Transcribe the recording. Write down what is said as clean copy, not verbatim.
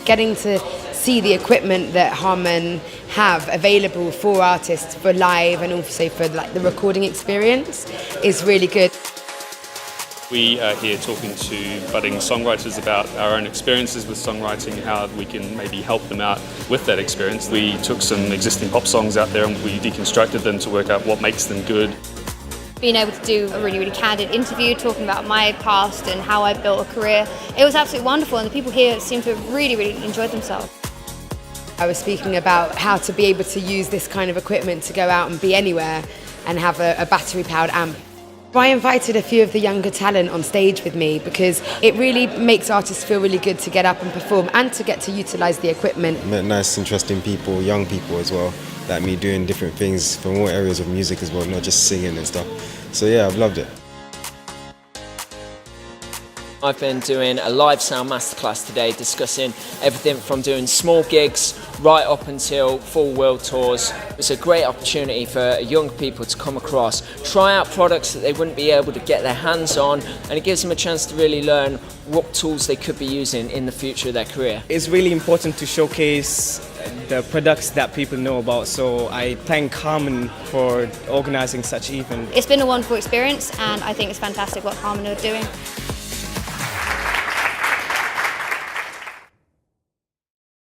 getting to see the equipment that HARMAN have available for artists for live and also for like the recording experience is really good. We are here talking to budding songwriters about our own experiences with songwriting, how we can maybe help them out with that experience. We took some existing pop songs out there and we deconstructed them to work out what makes them good. Being able to do a really candid interview talking about my past and how I built a career, it was absolutely wonderful, and the people here seem to have really enjoyed themselves. I was speaking about how to be able to use this kind of equipment to go out and be anywhere and have a battery-powered amp. I invited a few of the younger talent on stage with me because it really makes artists feel really good to get up and perform and to get to utilise the equipment. Met nice, interesting people, young people as well, like me doing different things from all areas of music as well, not just singing and stuff. So yeah, I've loved it. I've been doing a live sound masterclass today discussing everything from doing small gigs right up until full world tours. It's a great opportunity for young people to come across, try out products that they wouldn't be able to get their hands on, and it gives them a chance to really learn what tools they could be using in the future of their career. It's really important to showcase the products that people know about, so I thank HARMAN for organising such event. It's been a wonderful experience, and I think it's fantastic what HARMAN are doing.